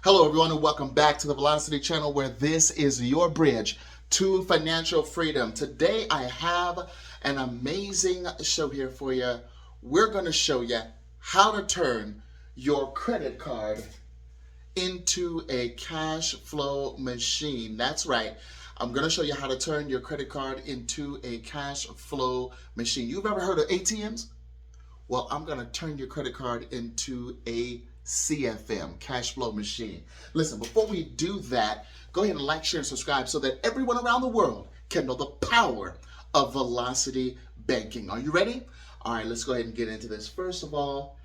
Hello, everyone, and welcome back to the Velocity channel, where this is your bridge to financial freedom. Today, I have an amazing show here for you. We're going to show you how to turn your credit card into a cash flow machine. That's right. I'm going to show you how to turn your credit card into a cash flow machine. You've ever heard of ATMs? Well, I'm going to turn your credit card into a CFM, cash flow machine. Listen, before we do that, go ahead and like, share, and subscribe so that everyone around the world can know the power of Velocity Banking. Are you ready? All right, let's go ahead and get into this. First of all,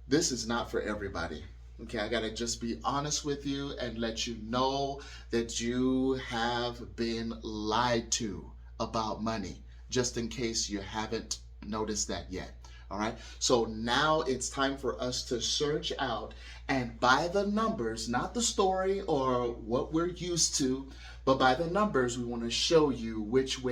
this is not for everybody. Okay, I gotta just be honest with you and let you know that you have been lied to about money, just in case you haven't noticed that yet. All right, so now it's time for us to search out and by the numbers, not the story or what we're used to, but by the numbers, we want to show you which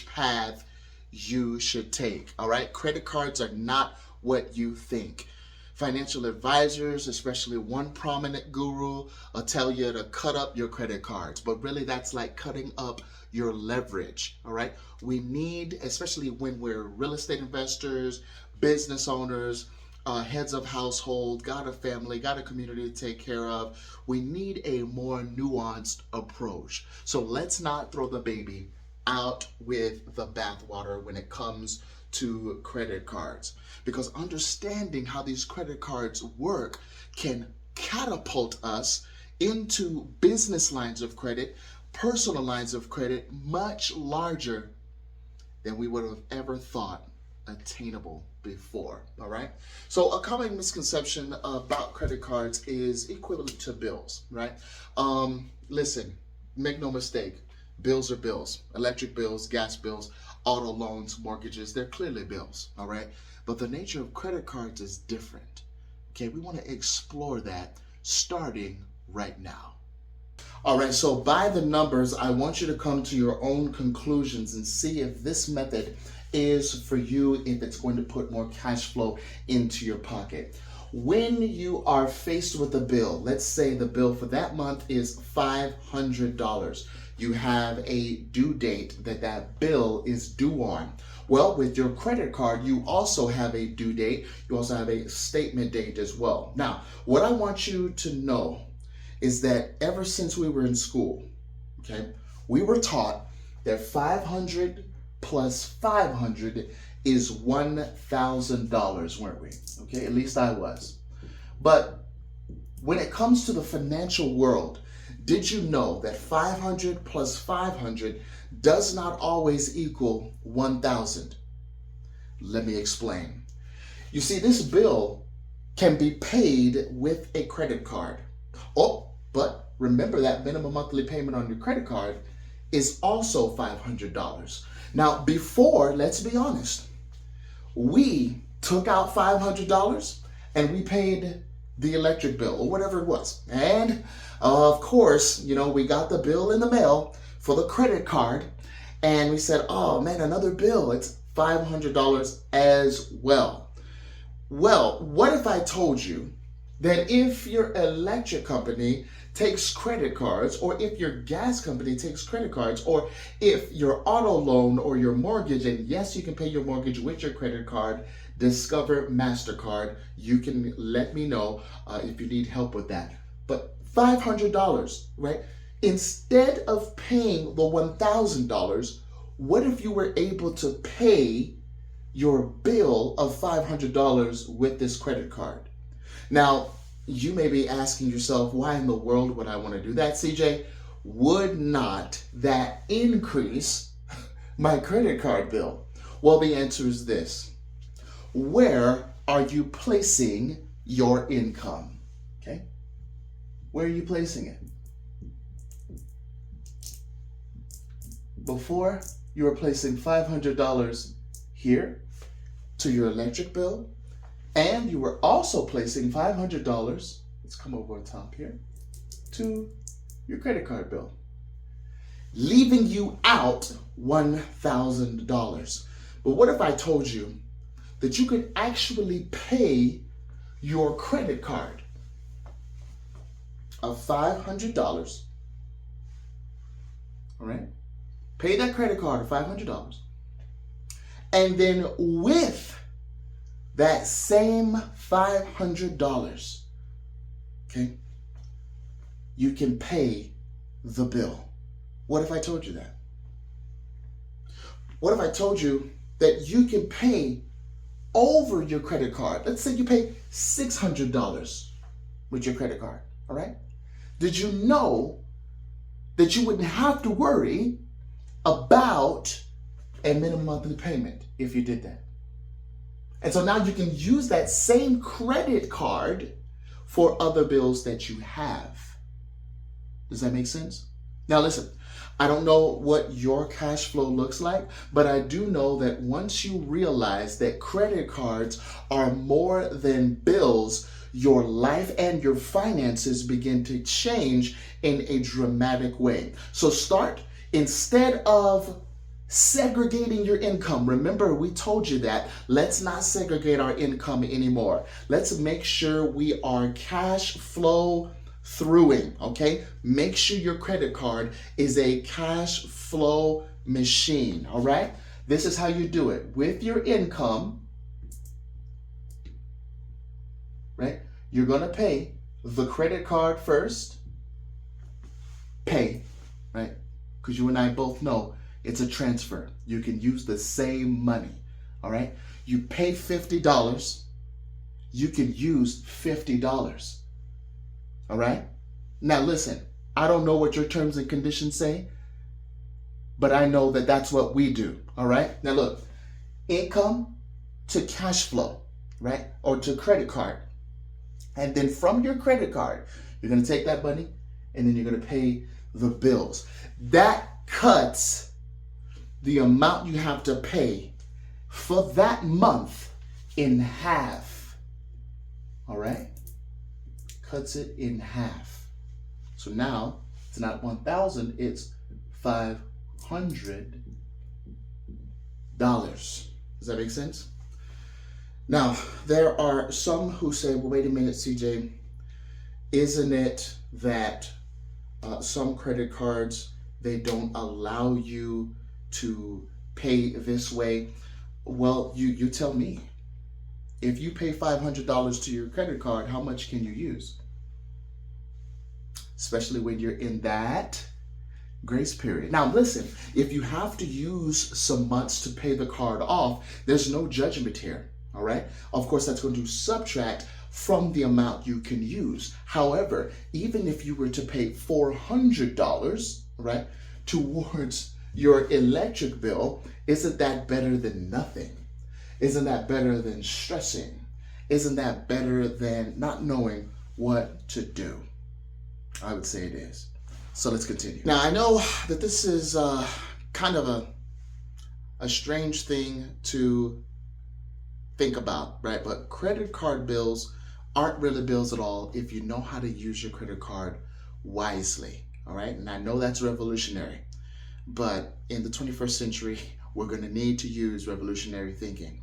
path you should take. All right, credit cards are not what you think. Financial advisors, especially one prominent guru, will tell you to cut up your credit cards, but really that's like cutting up your leverage. All right, we need, especially when we're real estate investors, business owners, heads of household, got a family, got a community to take care of, we need a more nuanced approach. So let's not throw the baby out with the bathwater when it comes to credit cards, because understanding how these credit cards work can catapult us into business lines of credit, personal lines of credit, much larger than we would have ever thought attainable before. All right, so a common misconception about credit cards is equivalent to bills, right? Listen, make no mistake, bills are bills. Electric bills, gas bills, auto loans, mortgages, they're clearly bills. All right, but the nature of credit cards is different. Okay, we want to explore that starting right now. All right, so by the numbers, I want you to come to your own conclusions and see if this method is for you, if it's going to put more cash flow into your pocket. When you are faced with a bill, let's say the bill for that month is $500. You have a due date that bill is due on. Well, with your credit card, you also have a due date. You also have a statement date as well. Now, what I want you to know is that ever since we were in school, okay, we were taught that 500 plus 500 is $1,000, weren't we? Okay, at least I was. But when it comes to the financial world, did you know that 500 plus 500 does not always equal 1,000? Let me explain. You see, this bill can be paid with a credit card. Oh, but remember that minimum monthly payment on your credit card is also $500. Now, before, let's be honest, we took out $500 and we paid the electric bill or whatever it was. And of course, you know, we got the bill in the mail for the credit card and we said, oh man, another bill, it's $500 as well. Well, what if I told you that if your electric company takes credit cards, or if your gas company takes credit cards, or if your auto loan or your mortgage, and yes, you can pay your mortgage with your credit card, Discover MasterCard, you can let me know if you need help with that. But $500, right? Instead of paying the $1,000, what if you were able to pay your bill of $500 with this credit card? Now, you may be asking yourself, why in the world would I want to do that, CJ? Would not that increase my credit card bill? Well, the answer is this. Where are you placing your income? Okay? Where are you placing it? Before, you were placing $500 here to your electric bill, and you were also placing $500, let's come over on top here, to your credit card bill, leaving you out $1,000. But what if I told you that you could actually pay your credit card of $500. All right? Pay that credit card of $500. And then with that same $500, okay, you can pay the bill. What if I told you that? What if I told you that you can pay over your credit card? Let's say you pay $600 with your credit card, all right? Did you know that you wouldn't have to worry about a minimum monthly payment if you did that? And so now you can use that same credit card for other bills that you have. Does that make sense? Now listen, I don't know what your cash flow looks like, but I do know that once you realize that credit cards are more than bills, your life and your finances begin to change in a dramatic way. So start, instead of segregating your income. Remember, we told you that. Let's not segregate our income anymore. Let's make sure we are cash flow throughing, okay? Make sure your credit card is a cash flow machine, all right? This is how you do it. With your income, right? You're gonna pay the credit card first, pay, right? Because you and I both know it's a transfer. You can use the same money, all right? You pay $50, you can use $50, all right? Now listen, I don't know what your terms and conditions say, but I know that that's what we do, all right? Now look, income to cash flow, right? Or to credit card. And then from your credit card, you're gonna take that money and then you're gonna pay the bills. That cuts the amount you have to pay for that month in half, all right? Cuts it in half. So now it's not 1,000, it's $500. Does that make sense? Now, there are some who say, well, wait a minute, CJ, isn't it that some credit cards, they don't allow you to pay this way? Well, you tell me. If you pay $500 to your credit card, how much can you use? Especially when you're in that grace period. Now listen, if you have to use some months to pay the card off, there's no judgment here, all right? Of course, that's going to subtract from the amount you can use. However, even if you were to pay $400, right, towards your electric bill, isn't that better than nothing? Isn't that better than stressing? Isn't that better than not knowing what to do? I would say it is. So let's continue. Now, I know that this is kind of a strange thing to think about, right? But credit card bills aren't really bills at all if you know how to use your credit card wisely, all right? And I know that's revolutionary, but in the 21st century, we're going to need to use revolutionary thinking.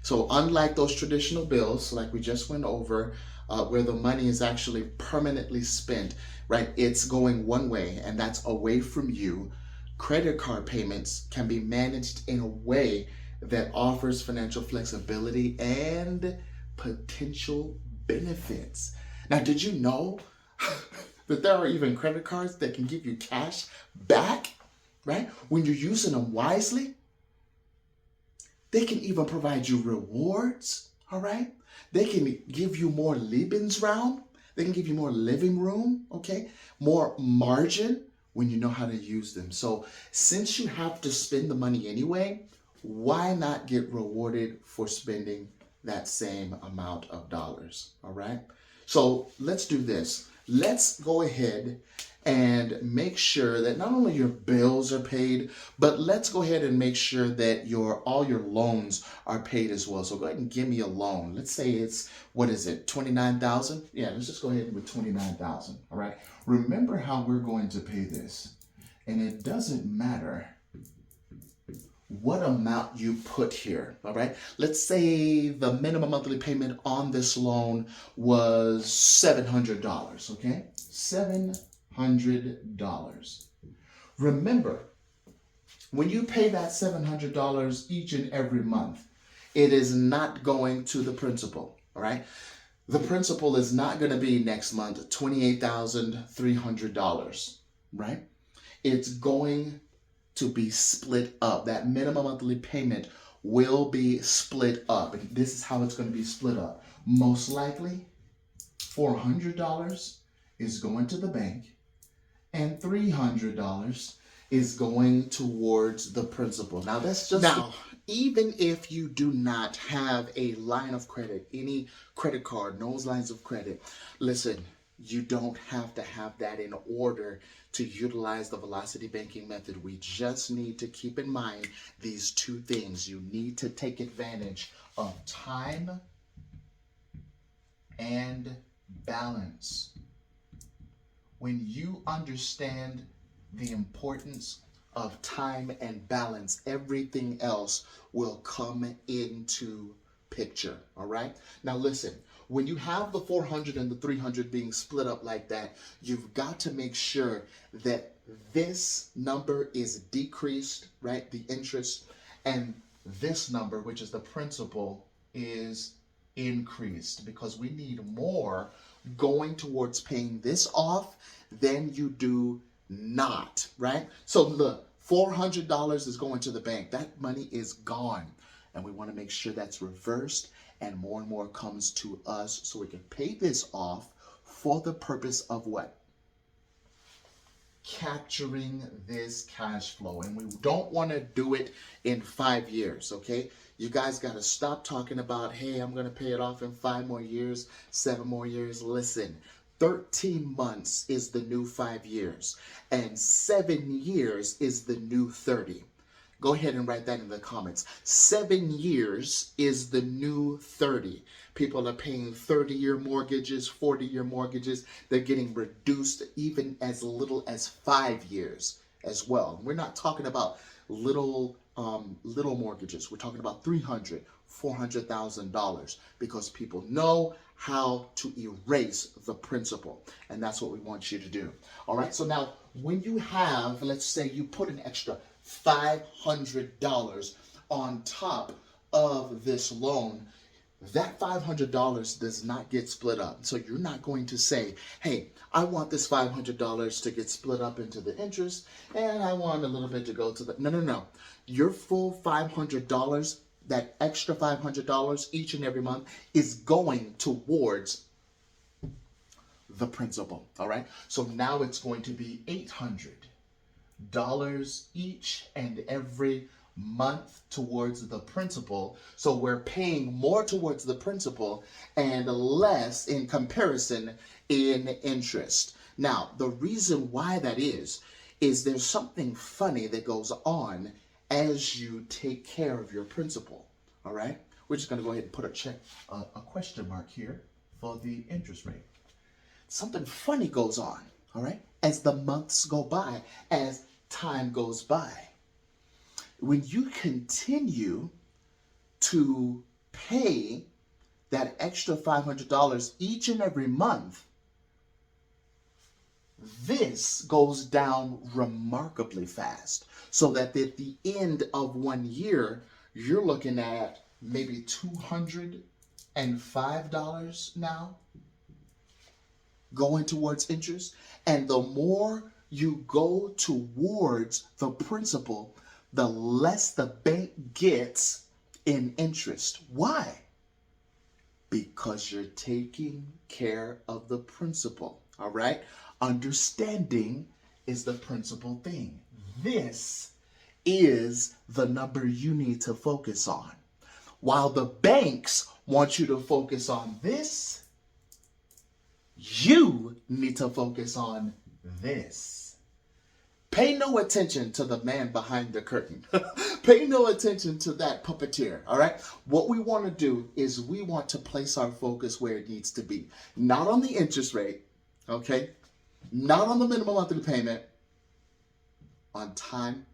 So unlike those traditional bills, like we just went over, where the money is actually permanently spent, right? It's going one way, and that's away from you. Credit card payments can be managed in a way that offers financial flexibility and potential benefits. Now, did you know that there are even credit cards that can give you cash back, right? When you're using them wisely? They can even provide you rewards, all right? They can give you more Lebensraum. They can give you more living room, okay? More margin when you know how to use them. So since you have to spend the money anyway, why not get rewarded for spending that same amount of dollars, all right? So let's do this. Let's go ahead and make sure that not only your bills are paid, but let's go ahead and make sure that all your loans are paid as well. So go ahead and give me a loan. Let's say it's, what is it, 29,000? Yeah, let's just go ahead with 29,000, all right? Remember how we're going to pay this. And it doesn't matter what amount you put here, all right? Let's say the minimum monthly payment on this loan was $700, okay? $700. Remember, when you pay that $700 each and every month, it is not going to the principal, all right? The principal is not going to be next month $28,300, right? It's going to be split up. That minimum monthly payment will be split up. And this is how it's going to be split up. Most likely, $400 is going to the bank and $300 is going towards the principal. Now that's just even if you do not have a line of credit, any credit card, no lines of credit, listen, you don't have to have that in order to utilize the velocity banking method. We just need to keep in mind these two things. You need to take advantage of time and balance. When you understand the importance of time and balance, everything else will come into picture, all right? Now listen, when you have the 400 and the 300 being split up like that, you've got to make sure that this number is decreased, right? The interest, and this number, which is the principal, is increased, because we need more going towards paying this off than you do not, right? So look, $400 is going to the bank. That money is gone. And we want to make sure that's reversed and more comes to us so we can pay this off for the purpose of what? Capturing this cash flow. And we don't want to do it in 5 years, okay? You guys got to stop talking about, hey, I'm going to pay it off in 5 more years, 7 more years. Listen, 13 months is the new 5 years, and 7 years is the new 30. Go ahead and write that in the comments. 7 years is the new 30. People are paying 30-year mortgages, 40-year mortgages. They're getting reduced even as little as 5 years as well. We're not talking about little mortgages. We're talking about $300,000, $400,000, because people know how to erase the principal, and that's what we want you to do. All right, so now when you have, let's say you put an extra $500 on top of this loan, that $500 does not get split up. So you're not going to say, hey, I want this $500 to get split up into the interest, and I want a little bit to go to the, no. Your full $500, that extra $500 each and every month is going towards the principal, all right? So now it's going to be $800 each and every month towards the principal. So we're paying more towards the principal and less in comparison in interest. Now, the reason why that is there's something funny that goes on as you take care of your principal, all right? We're just going to go ahead and put a question mark here for the interest rate. Something funny goes on, all right, as the months go by, as time goes by. When you continue to pay that extra $500 each and every month, this goes down remarkably fast, so that at the end of 1 year, you're looking at maybe $205 now going towards interest. And the more you go towards the principal, the less the bank gets in interest. Why? Because you're taking care of the principal, all right? Understanding is the principal thing. This is the number you need to focus on. While the banks want you to focus on this, you need to focus on this. Pay no attention to the man behind the curtain. Pay no attention to that puppeteer, all right? What we want to do is we want to place our focus where it needs to be. Not on the interest rate, okay? Not on the minimum monthly payment, on time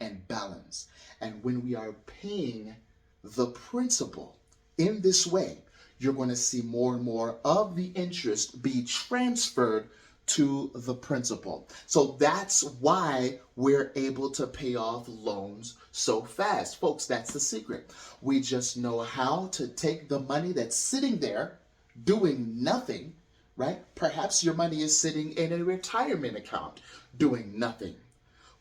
and balance. And when we are paying the principal in this way, you're going to see more and more of the interest be transferred to the principal. So that's why we're able to pay off loans so fast. Folks, that's the secret. We just know how to take the money that's sitting there doing nothing, right? Perhaps your money is sitting in a retirement account doing nothing.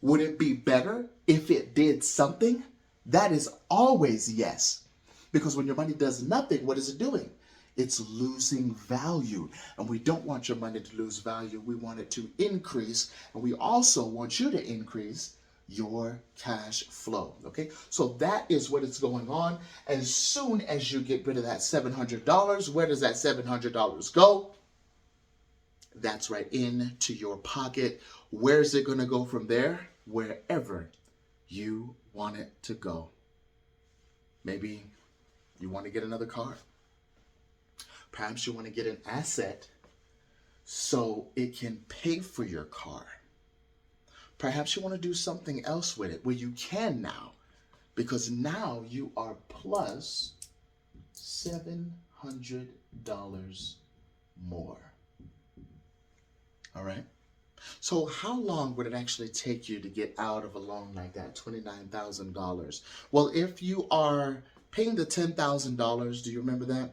Would it be better if it did something? That is always yes. Because when your money does nothing, what is it doing? It's losing value. And we don't want your money to lose value. We want it to increase. And we also want you to increase your cash flow. Okay, so that is what is going on. As soon as you get rid of that $700, where does that $700 go? That's right into your pocket. Where's it going to go from there? Wherever you want it to go. Maybe you want to get another car. Perhaps you want to get an asset so it can pay for your car. Perhaps you want to do something else with it. Well, you can now, because now you are plus $700 more. All right. So how long would it actually take you to get out of a loan like that, $29,000? Well, if you are paying the $10,000, do you remember that?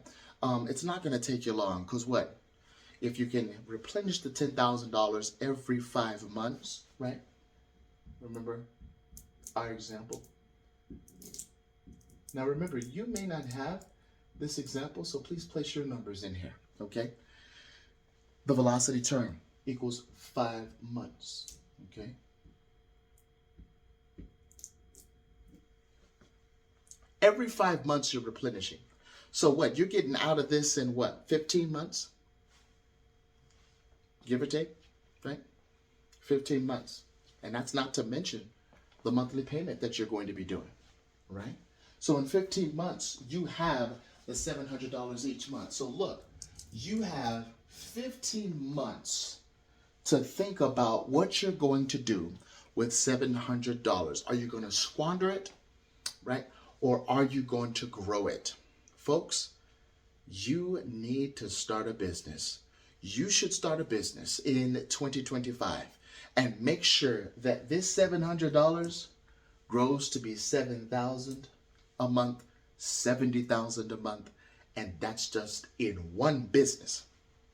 It's not going to take you long, because what? If you can replenish the $10,000 every 5 months, right? Remember our example? Now remember, you may not have this example, so please place your numbers in here, okay? The velocity term equals 5 months, okay? Every 5 months you're replenishing. So what? You're getting out of this in what? 15 months? Give or take, right? 15 months. And that's not to mention the monthly payment that you're going to be doing, right? So in 15 months, you have the $700 each month. So look, you have 15 months to think about what you're going to do with $700. Are you going to squander it, right? Or are you going to grow it? Folks, you need to start a business. You should start a business in 2025 and make sure that this $700 grows to be $7,000 a month, $70,000 a month, and that's just in one business,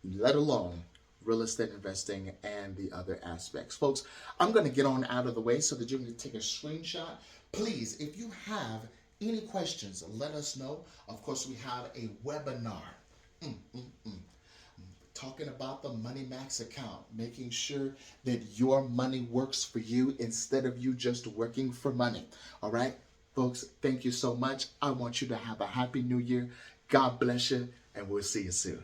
let alone real estate investing and the other aspects. Folks, I'm going to get on out of the way so that you can take a screenshot. Please, if you have any questions, let us know. Of course, we have a webinar talking about the Money Max account, making sure that your money works for you instead of you just working for money. All right, folks, thank you so much. I want you to have a happy new year. God bless you, and we'll see you soon.